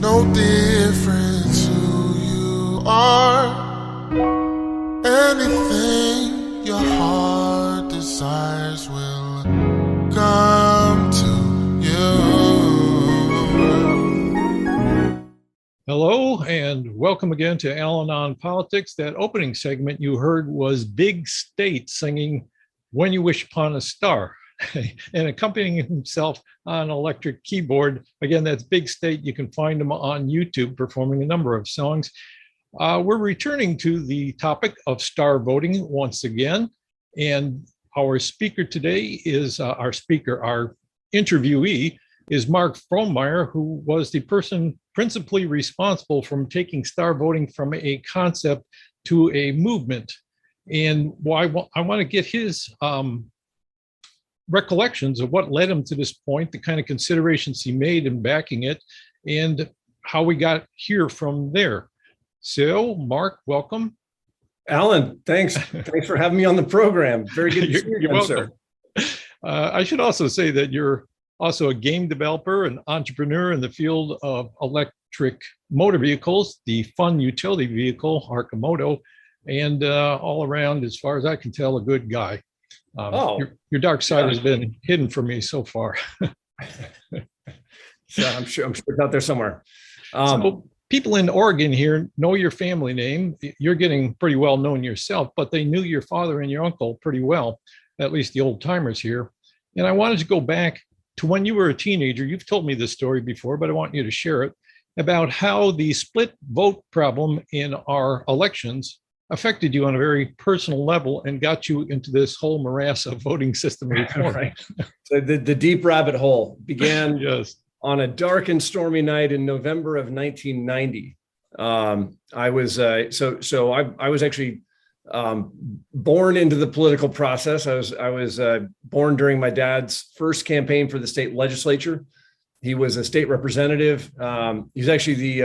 no difference who you are. Anything your heart desires will come to you. Hello and welcome again to Al-Anon Politics. That opening segment you heard was Big State singing When You Wish Upon a Star and accompanying himself on electric keyboard. Again, that's Big State. You can find him on YouTube performing a number of songs. We're returning to the topic of star voting once again. And our speaker today is our interviewee is Mark Frohnmayer, who was the person principally responsible for taking star voting from a concept to a movement. And I want to get his recollections of what led him to this point, the kind of considerations he made in backing it, and how we got here from there. So, Mark, welcome. Alan, thanks. Thanks for having me on the program. Very good to see you again, sir. I should also say that you're also a game developer, an entrepreneur in the field of electric motor vehicles, the fun utility vehicle, Arcimoto, and all around, as far as I can tell, a good guy. Your dark side has been hidden from me so far. So I'm sure it's out there somewhere. So people in Oregon here know your family name. You're getting pretty well known yourself, but they knew your father and your uncle pretty well, at least the old timers here. And I wanted to go back to when you were a teenager. You've told me this story before, but I want you to share it, about how the split vote problem in our elections affected you on a very personal level and got you into this whole morass of voting system reform. Right. So the deep rabbit hole began Yes. on a dark and stormy night in November of 1990. I was actually born into the political process. I was born during my dad's first campaign for the state legislature. He was a state representative. He was actually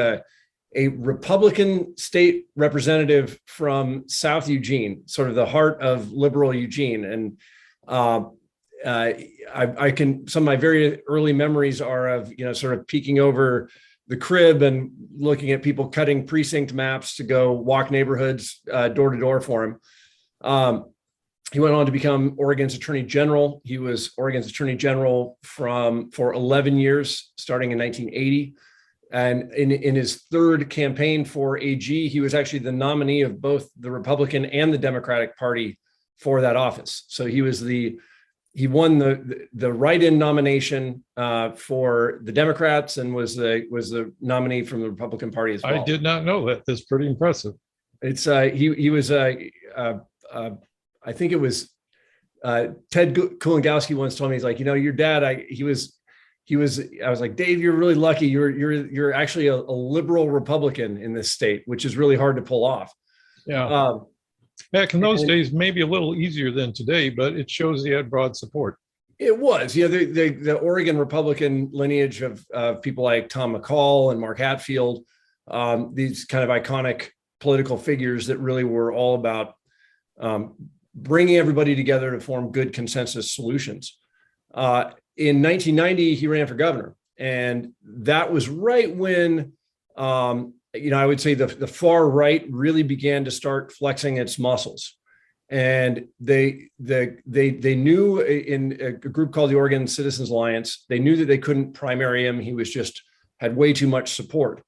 a Republican state representative from South Eugene, sort of the heart of liberal Eugene. And some of my very early memories are of, sort of peeking over the crib and looking at people cutting precinct maps to go walk neighborhoods door to door for him. He went on to become Oregon's Attorney General. He was Oregon's Attorney General for 11 years, starting in 1980. And in his third campaign for AG, he was actually the nominee of both the Republican and the Democratic Party for that office. So he won the write-in nomination for the Democrats and was the nominee from the Republican Party as well. I did not know that. That's pretty impressive. It's he was I think it was Ted Kulongowski once told me, he's like, your dad, I was like, Dave, you're really lucky. You're actually a liberal Republican in this state, which is really hard to pull off. Yeah. Back in those days, maybe a little easier than today, but it shows he had broad support. It was, the Oregon Republican lineage of people like Tom McCall and Mark Hatfield, these kind of iconic political figures that really were all about bringing everybody together to form good consensus solutions. In 1990, he ran for governor, and that was right when, I would say the far right really began to start flexing its muscles, and they knew, in a group called the Oregon Citizens Alliance, they knew that they couldn't primary him. He had way too much support,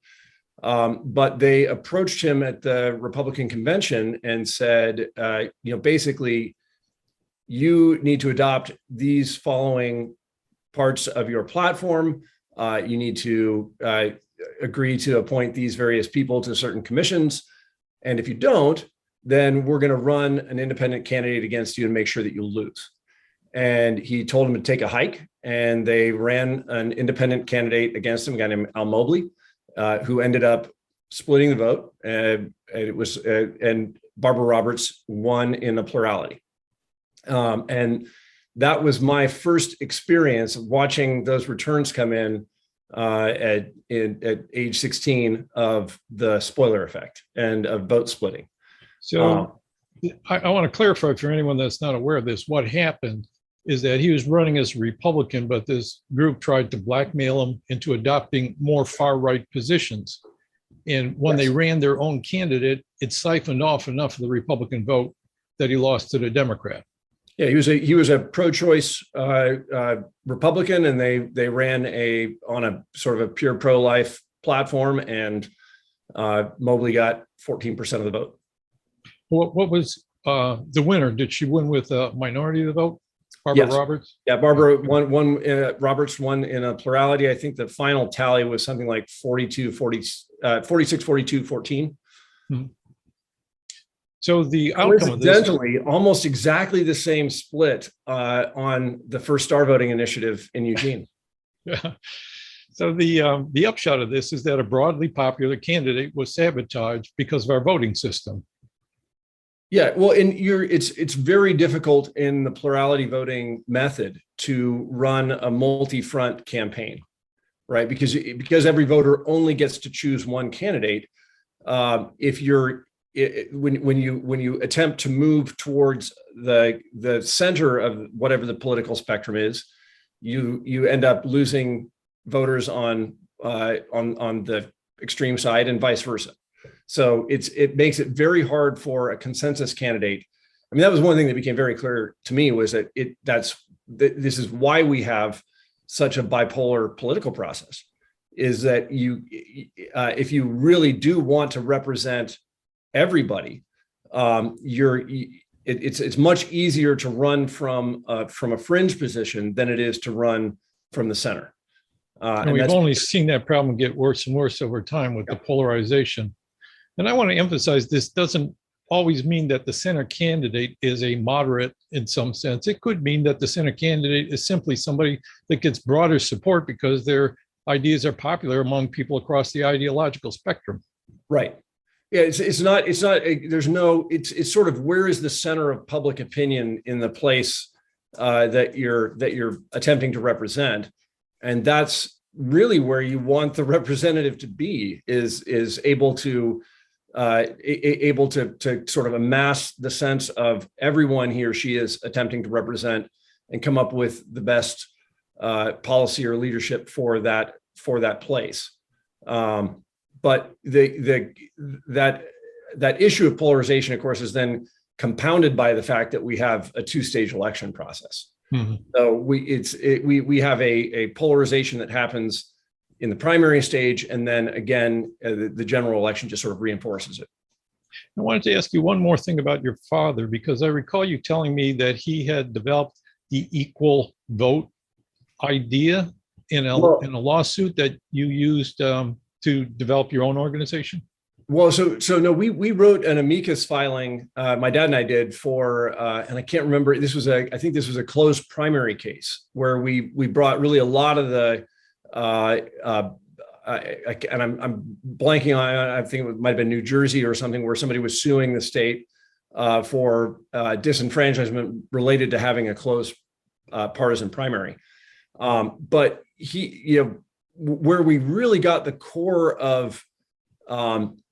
but they approached him at the Republican convention and said, basically, you need to adopt these following parts of your platform. You need to agree to appoint these various people to certain commissions. And if you don't, then we're going to run an independent candidate against you and make sure that you lose. And he told him to take a hike, and they ran an independent candidate against him, a guy named Al Mobley, who ended up splitting the vote. And Barbara Roberts won in a plurality. And that was my first experience of watching those returns come in at age 16 of the spoiler effect and of vote splitting. So I want to clarify for anyone that's not aware of this, what happened is that he was running as a Republican, but this group tried to blackmail him into adopting more far-right positions. And when they ran their own candidate, it siphoned off enough of the Republican vote that he lost to the Democrat. Yeah, he was a pro-choice Republican, and they ran on a sort of a pure pro-life platform, and Mobley got 14% of the vote. What was the winner? Did she win with a minority of the vote? Barbara Roberts? Yeah, Barbara won Roberts won in a plurality. I think the final tally was something like 46, 42, 14. Mm-hmm. So the outcome of this, coincidentally, almost exactly the same split on the First Star Voting Initiative in Eugene. Yeah. So the upshot of this is that a broadly popular candidate was sabotaged because of our voting system. Yeah, well, it's very difficult in the plurality voting method to run a multi-front campaign, right? Because every voter only gets to choose one candidate. If you're when you attempt to move towards the center of whatever the political spectrum is, you end up losing voters on the extreme side and vice versa. So it makes it very hard for a consensus candidate. I mean, that was one thing that became very clear to me, was that this is why we have such a bipolar political process, is that if you really do want to represent everybody, it's much easier to run from a fringe position than it is to run from the center. And we've only seen that problem get worse and worse over time with the polarization. And I want to emphasize, this doesn't always mean that the center candidate is a moderate in some sense. It could mean that the center candidate is simply somebody that gets broader support because their ideas are popular among people across the ideological spectrum. Right. Yeah, it's sort of, where is the center of public opinion in the place that you're attempting to represent, and that's really where you want the representative to be, is able to sort of amass the sense of everyone he or she is attempting to represent, and come up with the best policy or leadership for that place. But that issue of polarization, of course, is then compounded by the fact that we have a two-stage election process. Mm-hmm. So we have a polarization that happens in the primary stage, and then again, the general election just sort of reinforces it. I wanted to ask you one more thing about your father, because I recall you telling me that he had developed the equal vote idea in a lawsuit that you used to develop your own organization? Well, so no, we wrote an amicus filing, my dad and I did, for, and I can't remember, I think this was a closed primary case where we brought really a lot of the, and I'm blanking on, I think it might have been New Jersey or something, where somebody was suing the state for disenfranchisement related to having a closed partisan primary. But where we really got the core of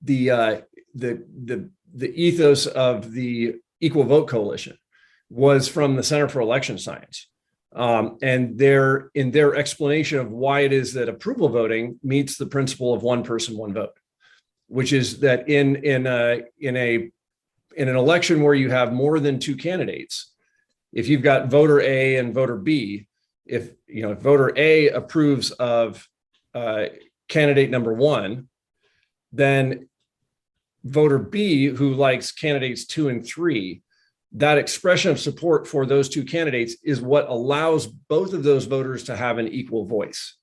the ethos of the Equal Vote Coalition was from the Center for Election Science, and in their explanation of why it is that approval voting meets the principle of one person, one vote, which is that in an election where you have more than two candidates, if you've got voter A and voter B, if voter A approves of candidate number one, then voter B, who likes candidates 2 and 3, that expression of support for those two candidates is what allows both of those voters to have an equal voice.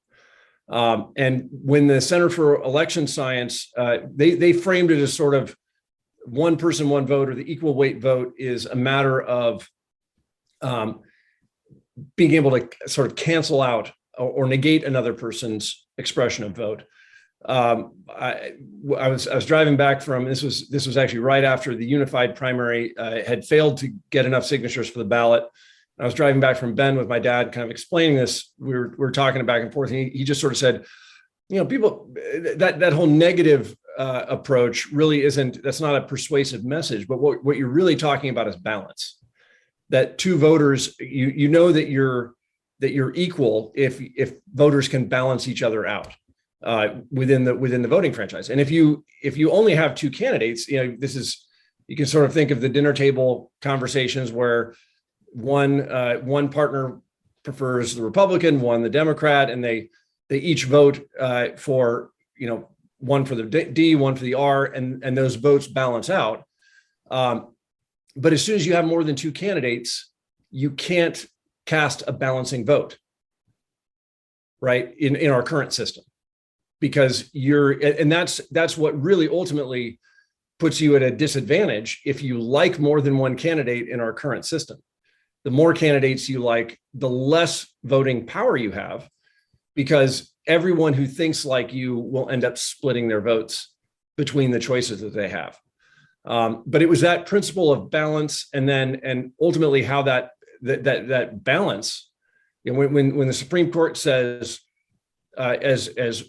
And when the Center for Election Science, they framed it as sort of one person, one vote, or the equal weight vote is a matter of being able to sort of cancel out or negate another person's expression of vote. I was driving back from, this was actually right after the unified primary had failed to get enough signatures for the ballot. I was driving back from Bend with my dad, kind of explaining this. We were talking back and forth, and he just sort of said, people, that whole negative approach really that's not a persuasive message, but what you're really talking about is balance. that two voters, you know that you're equal if voters can balance each other out within the voting franchise. And if you only have two candidates, you can sort of think of the dinner table conversations where one partner prefers the Republican, one the Democrat, and they each vote for, one for the D, one for the R, and those votes balance out. But as soon as you have more than two candidates, you can't cast a balancing vote, right? In our current system, because that's what really ultimately puts you at a disadvantage if you like more than one candidate in our current system. The more candidates you like, the less voting power you have, because everyone who thinks like you will end up splitting their votes between the choices that they have. But it was that principle of balance, and ultimately how that balance, when the Supreme Court says, as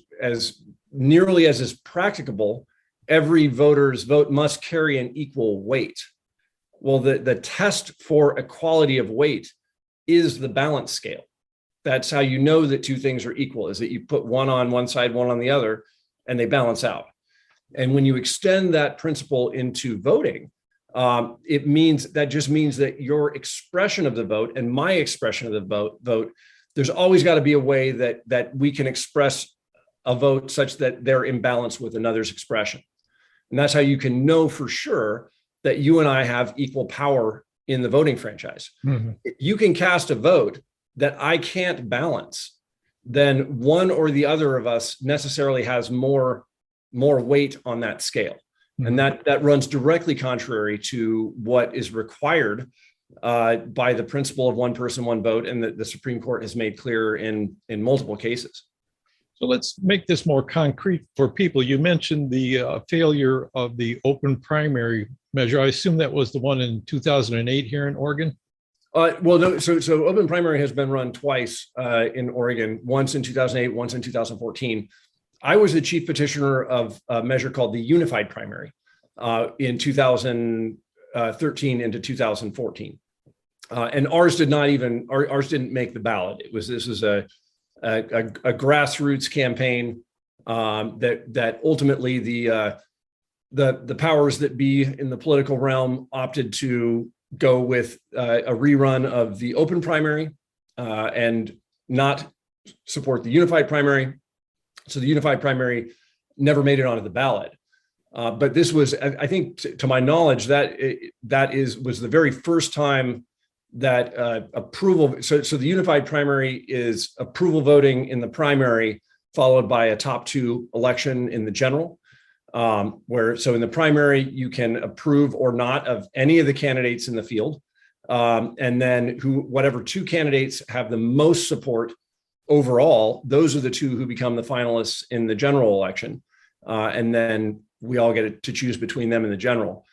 nearly as is practicable, every voter's vote must carry an equal weight. Well, the test for equality of weight is the balance scale. That's how you know that two things are equal, is that you put one on one side, one on the other, and they balance out. And when you extend that principle into voting, that just means that your expression of the vote and my expression of the vote, there's always got to be a way that we can express a vote such that they're in balance with another's expression. And that's how you can know for sure that you and I have equal power in the voting franchise. Mm-hmm. If you can cast a vote that I can't balance, then one or the other of us necessarily has more weight on that scale. Mm-hmm. And that runs directly contrary to what is required by the principle of one person, one vote, and the Supreme Court has made clear in multiple cases. So let's make this more concrete for people. You mentioned the failure of the open primary measure. I assume that was the one in 2008 here in Oregon? Well, no. So open primary has been run twice in Oregon, once in 2008, once in 2014. I was the chief petitioner of a measure called the unified primary in 2013 into 2014. And ours didn't make the ballot. This was a grassroots campaign that ultimately the powers that be in the political realm opted to go with a rerun of the open primary and not support the unified primary. So the unified primary never made it onto the ballot. But this was, I think, to my knowledge, was the very first time that approval. So the unified primary is approval voting in the primary, followed by a top two election in the general. So in the primary, you can approve or not of any of the candidates in the field. And then whatever two candidates have the most support overall, those are the two who become the finalists in the general election. And then we all get to choose between them in the general.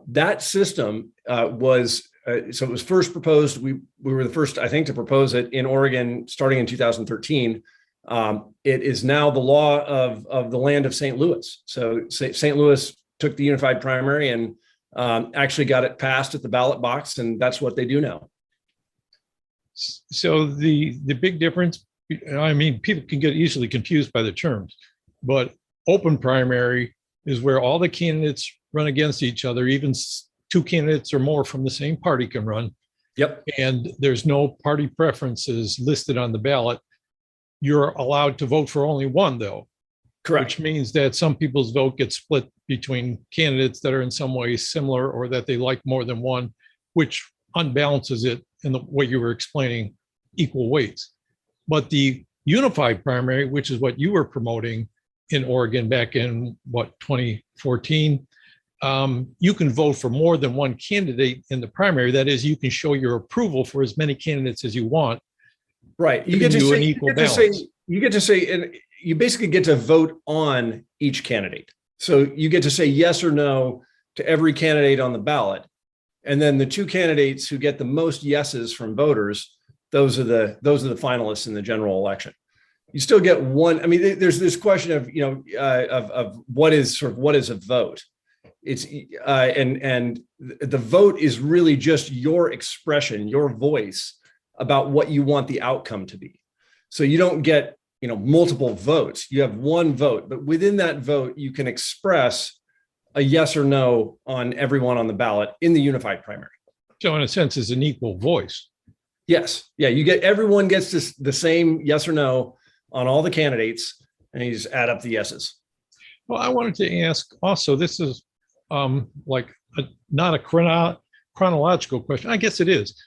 That system was, so it was first proposed. We were the first, I think, to propose it in Oregon starting in 2013. It is now the law of the land of St. Louis. So St. Louis took the unified primary and actually got it passed at the ballot box, and that's what they do now. So the big difference, I mean, people can get easily confused by the terms, but open primary is where all the candidates run against each other, even two candidates or more from the same party can run. Yep. And there's no party preferences listed on the ballot. You're allowed to vote for only one, though. Correct. Which means that some people's vote gets split between candidates that are in some ways similar or that they like more than one, which unbalances it in the way you were explaining, equal weights. But the unified primary, which is what you were promoting in Oregon back in 2014, you can vote for more than one candidate in the primary. That is, you can show your approval for as many candidates as you want. Right. You get to say, and you basically get to vote on each candidate. So you get to say yes or no to every candidate on the ballot. And then the two candidates who get the most yeses from voters, those are the finalists in the general election. You still get one. I mean, there's this question of, of what is a vote. It's and the vote is really just your expression, your voice about what you want the outcome to be. So you don't get, multiple votes. You have one vote, but within that vote, you can express a yes or no on everyone on the ballot in the unified primary. So in a sense, it's an equal voice. Yes. Yeah. Everyone gets the same yes or no on all the candidates, and you just add up the yeses. Well, I wanted to ask also, this is not a chronological question. I guess it is.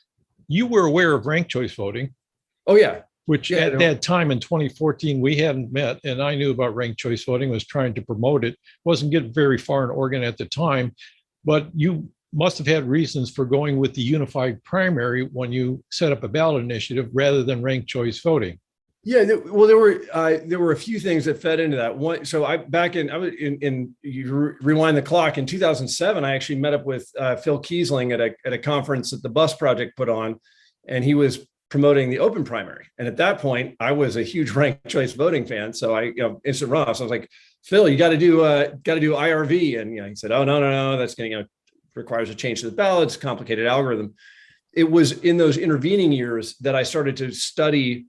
You were aware of ranked choice voting. Oh, yeah. Which at that time in 2014, we hadn't met, and I knew about ranked choice voting, was trying to promote it. Wasn't getting very far in Oregon at the time, but you must have had reasons for going with the unified primary when you set up a ballot initiative rather than ranked choice voting. Yeah, well, there were a few things that fed into that. One, so you rewind the clock in 2007. I actually met up with Phil Kiesling at a conference that the Bus Project put on, and he was promoting the open primary. And at that point, I was a huge ranked choice voting fan. So instant runoff. So I was like, Phil, you got to do IRV. And he said, oh, no, that's going to requires a change to the ballot. It's a complicated algorithm. It was in those intervening years that I started to study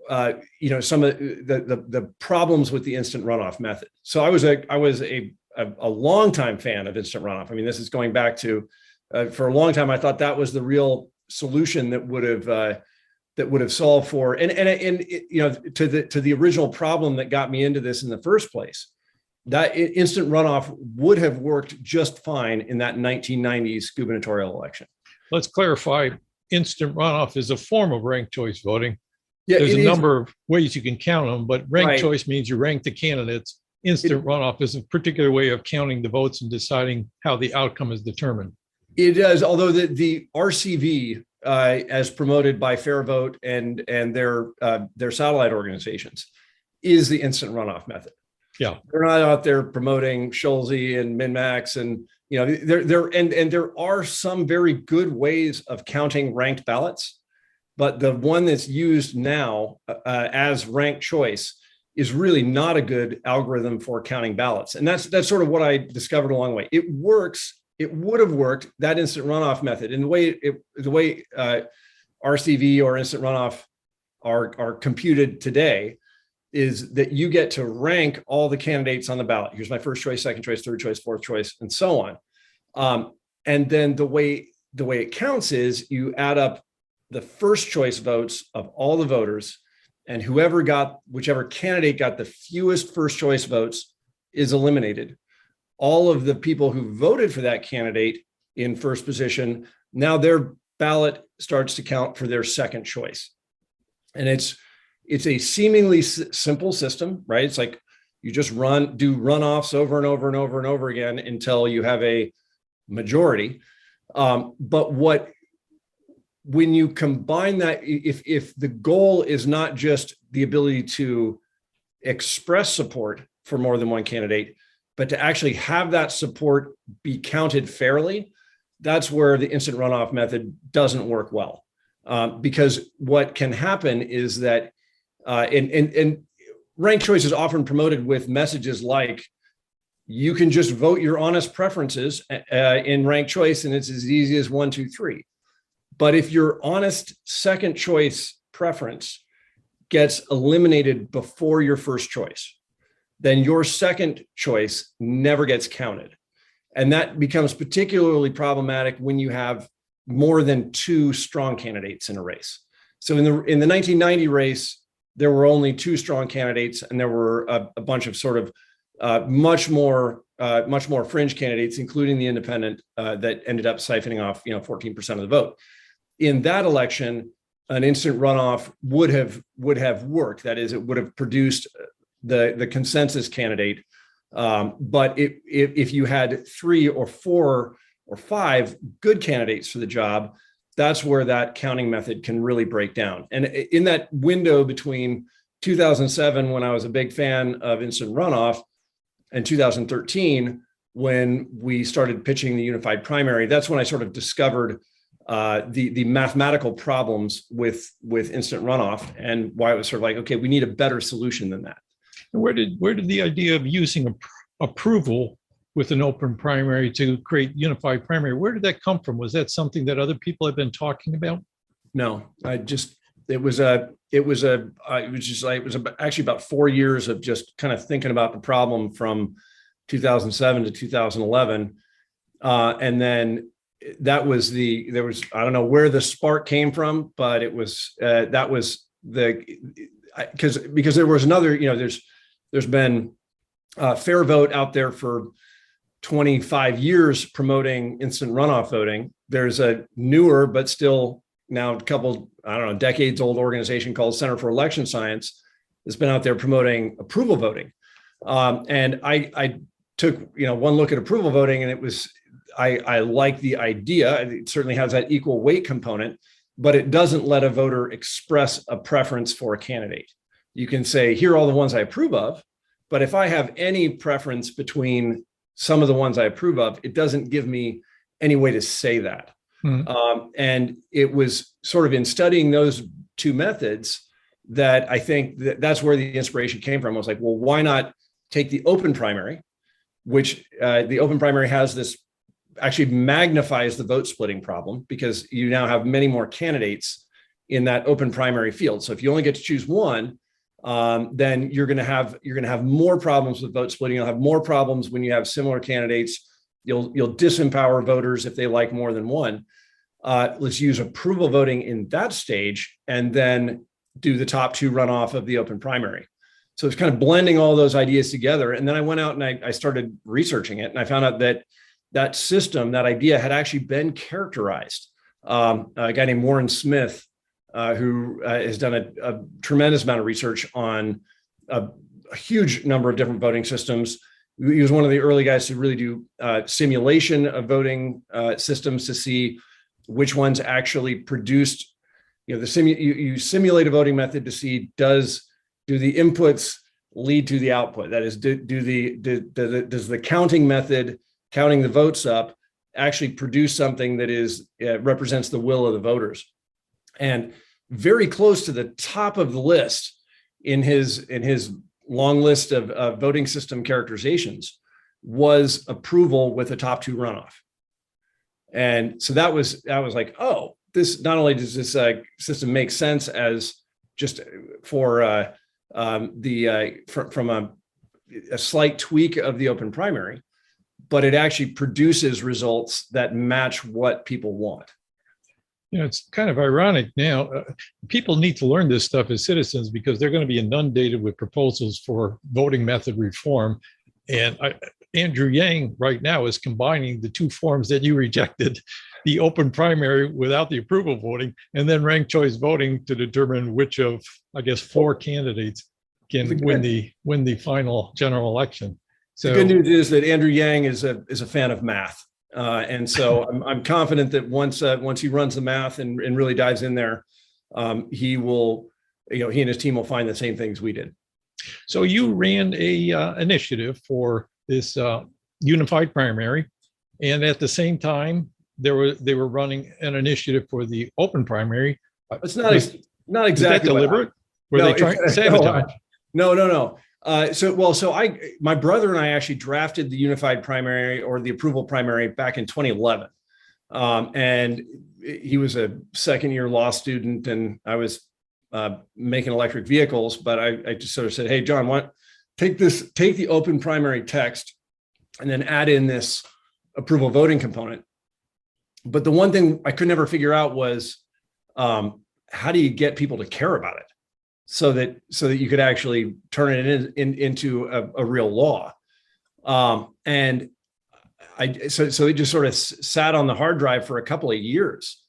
some of the problems with the instant runoff method. So I was a long time fan of instant runoff. I mean, this is going back to for a long time. I thought that was the real solution that would have solved for and to the original problem that got me into this in the first place. That instant runoff would have worked just fine in that 1990s gubernatorial election. Let's clarify: instant runoff is a form of ranked choice voting. Yeah, there's a number of ways you can count them, but ranked right. choice means you rank the candidates. Instant runoff is a particular way of counting the votes and deciding how the outcome is determined. It does, although the RCV, as promoted by Fair Vote and their satellite organizations, is the instant runoff method. Yeah, they're not out there promoting Schulze and MinMax, and there are some very good ways of counting ranked ballots, but the one that's used now as ranked choice is really not a good algorithm for counting ballots, and that's sort of what I discovered along the way. It works. It would have worked, that instant runoff method, and the way RCV or instant runoff are computed today is that you get to rank all the candidates on the ballot. Here's my first choice, second choice, third choice, fourth choice, and so on. And then the way it counts is you add up the first choice votes of all the voters, and whichever candidate got the fewest first choice votes is eliminated. All of the people who voted for that candidate in first position, now their ballot starts to count for their second choice. And it's a seemingly simple system, right? It's like you just do runoffs over and over and over and over again until you have a majority. But when you combine that, if the goal is not just the ability to express support for more than one candidate, but to actually have that support be counted fairly, that's where the instant runoff method doesn't work well. Because what can happen is that, and ranked choice is often promoted with messages like, you can just vote your honest preferences in ranked choice, and it's as easy as 1, 2, 3. But if your honest second choice preference gets eliminated before your first choice, then your second choice never gets counted. And that becomes particularly problematic when you have more than 2 strong candidates in a race. So in the 1990 race, there were only 2 strong candidates, and there were a bunch of sort of much more fringe candidates, including the independent, that ended up siphoning off 14% of the vote. In that election, an instant runoff would have worked. That is, it would have produced the consensus candidate. But if you had 3 or 4 or 5 good candidates for the job, that's where that counting method can really break down. And in that window between 2007, when I was a big fan of instant runoff, and 2013, when we started pitching the unified primary, that's when I sort of discovered the mathematical problems with instant runoff, and why it was sort of like, okay, we need a better solution than that. Where did the idea of using approval with an open primary to create unified primary. Where did that come from? Was that something that other people have been talking about? No, it was actually about 4 years of just kind of thinking about the problem from 2007 to 2011. And then I don't know where the spark came from, but it was, because there was another, there's been a fair vote out there for 25 years promoting instant runoff voting. There's a newer, but still now a couple, I don't know, decades old organization called Center for Election Science that's been out there promoting approval voting. And I took, one look at approval voting, and it was, I like the idea. It certainly has that equal weight component, but it doesn't let a voter express a preference for a candidate. You can say, here are all the ones I approve of, but if I have any preference between some of the ones I approve of, it doesn't give me any way to say that. And it was sort of in studying those two methods that I think that's where the inspiration came from. I was like, well, why not take the open primary, which the open primary has this, actually magnifies the vote splitting problem, because you now have many more candidates in that open primary field. So if you only get to choose one, then you're going to have more problems with vote splitting. You'll have more problems when you have similar candidates. You'll disempower voters if they like more than one. Let's use approval voting in that stage, and then do the top two runoff of the open primary. So it's kind of blending all those ideas together. And then I went out and I started researching it, and I found out that system, that idea, had actually been characterized. A guy named Warren Smith, who has done a tremendous amount of research on a huge number of different voting systems. He was one of the early guys to really do simulation of voting systems to see which ones actually produced, you simulate a voting method to see, do the inputs lead to the output? That is, does the counting method, counting the votes up, actually produce something that represents the will of the voters? And very close to the top of the list in his long list of voting system characterizations was approval with a top two runoff. And so I was like, oh, this, not only does this system make sense as just for from a slight tweak of the open primary, but it actually produces results that match what people want. It's kind of ironic now. People need to learn this stuff as citizens, because they're going to be inundated with proposals for voting method reform. And Andrew Yang right now is combining the two forms that you rejected, the open primary without the approval voting, and then ranked choice voting to determine which of, I guess, 4 candidates can win the final general election. So the good news is that Andrew Yang is a fan of math. And so I'm confident that once he runs the math and really dives in there, he and his team will find the same things we did. So you ran a initiative for this unified primary, and at the same time, they were running an initiative for the open primary. It's not exactly that deliberate. Were they trying to sabotage? No. My brother and I actually drafted the unified primary, or the approval primary, back in 2011. And he was a second-year law student, and I was making electric vehicles. But I just sort of said, "Hey, John, take the open primary text, and then add in this approval voting component." But the one thing I could never figure out was, how do you get people to care about it, so that you could actually turn it into a real law? And so it just sort of sat on the hard drive for a couple of years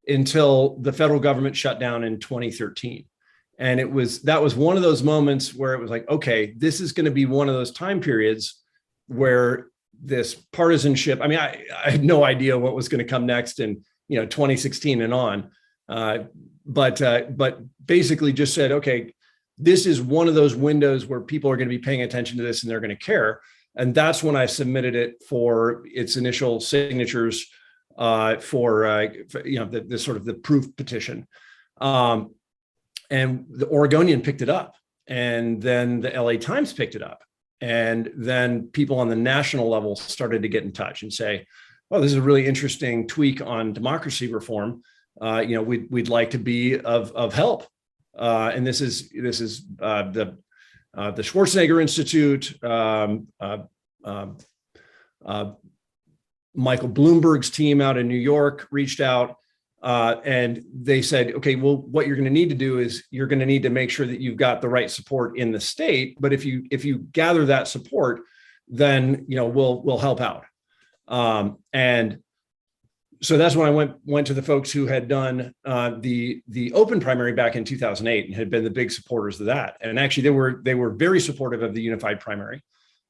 until the federal government shut down in 2013. And that was one of those moments where it was like, okay, this is going to be one of those time periods where this partisanship, I mean, I had no idea what was going to come next in 2016 and on. But basically just said, okay, this is one of those windows where people are going to be paying attention to this and they're going to care. And that's when I submitted it for its initial signatures for the sort of the proof petition. And the Oregonian picked it up, and then the LA Times picked it up. And then people on the national level started to get in touch and say, "Oh, this is a really interesting tweak on democracy reform. We'd like to be of help." And this is the Schwarzenegger Institute, Michael Bloomberg's team out in New York reached out, and they said, "Okay, well, what you're going to need to do is you're going to need to make sure that you've got the right support in the state. But if you gather that support, then we'll help out." And so that's when I went to the folks who had done the open primary back in 2008 and had been the big supporters of that. And actually, they were very supportive of the unified primary.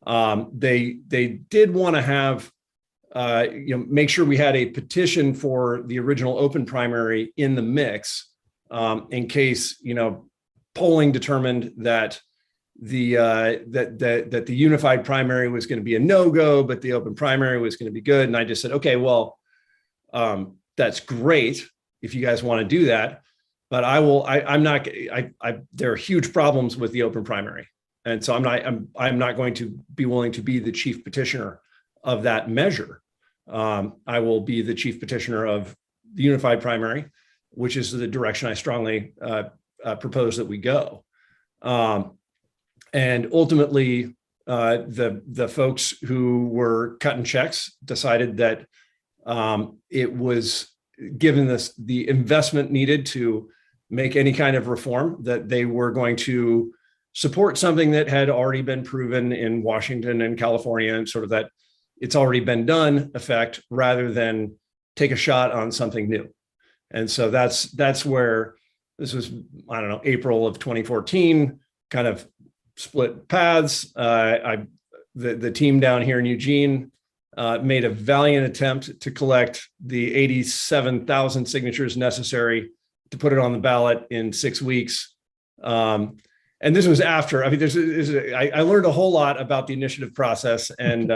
They did want to have make sure we had a petition for the original open primary in the mix, in case polling determined that the unified primary was going to be a no-go, but the open primary was going to be good. And I just said, okay, well, that's great if you guys want to do that, but there are huge problems with the open primary. And so I'm not going to be willing to be the chief petitioner of that measure. I will be the chief petitioner of the unified primary, which is the direction I strongly propose that we go. And ultimately, the folks who were cutting checks decided that it was, given the investment needed to make any kind of reform, that they were going to support something that had already been proven in Washington and California, and sort of that it's already been done effect, rather than take a shot on something new. And so that's where this was, I don't know, April of 2014, kind of split paths. The team down here in Eugene made a valiant attempt to collect the 87,000 signatures necessary to put it on the ballot in 6 weeks. And this was after, I mean, I learned a whole lot about the initiative process and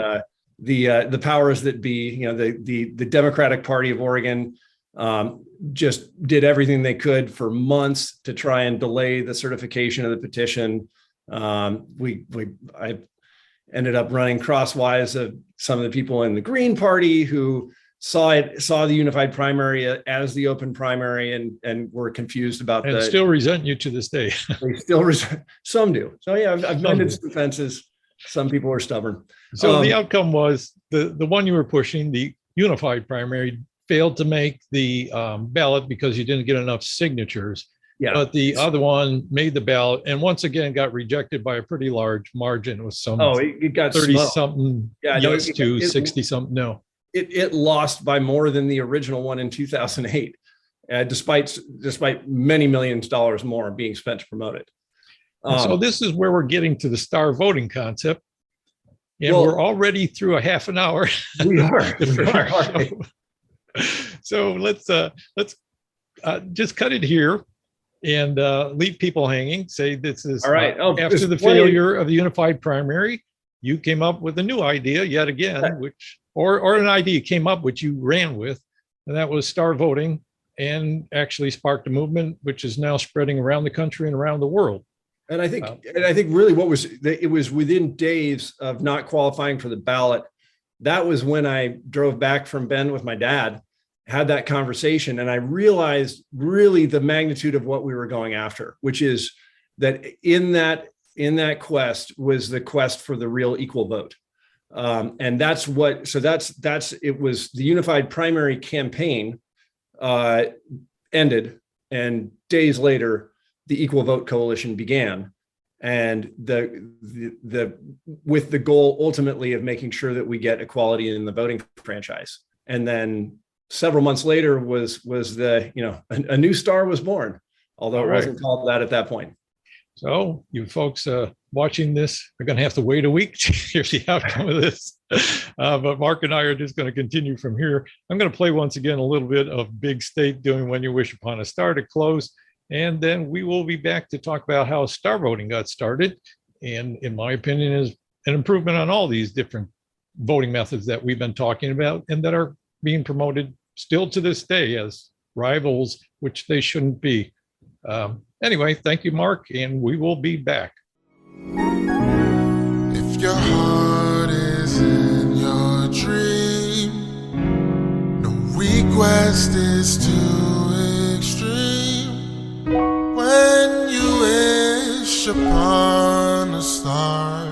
the powers that be. The Democratic Party of Oregon just did everything they could for months to try and delay the certification of the petition. I ended up running crosswise of some of the people in the Green Party who saw the unified primary as the open primary and were confused about and still resent you to this day. They still resent. Some do. So yeah, I've mended some fences. Some people are stubborn. So the outcome was the one you were pushing, the unified primary, failed to make the ballot because you didn't get enough signatures. Yeah. But the other one made the ballot and once again got rejected by a pretty large margin with some it got 30 something yes to 60 something no. It lost by more than the original one in 2008, despite many millions of dollars more being spent to promote it. So this is where we're getting to the star voting concept. And we're already through a half an hour. We are. So let's just cut it here and leave people hanging. Say this is all right. After the failure of the unified primary, you came up with a new idea yet again, which or an idea came up which you ran with, and that was star voting, and actually sparked a movement which is now spreading around the country and around the world. And I think really it was within days of not qualifying for the ballot. That was when I drove back from Bend with my dad, had that conversation, and I realized really the magnitude of what we were going after, which is that in that quest was the quest for the real equal vote. And that's it was the unified primary campaign ended, and days later, the Equal Vote Coalition began, and with the goal ultimately of making sure that we get equality in the voting franchise. And then several months later was a new star was born, although it wasn't called that at that point. So you folks watching this are going to have to wait a week to hear the outcome of this. But Mark and I are just going to continue from here. I'm going to play once again a little bit of Big State doing When You Wish Upon a Star to close. And then we will be back to talk about how star voting got started. And in my opinion, is an improvement on all these different voting methods that we've been talking about and that are being promoted still to this day as rivals, which they shouldn't be. Anyway, thank you, Mark, and we will be back. If your request is too extreme. When you wish upon a star,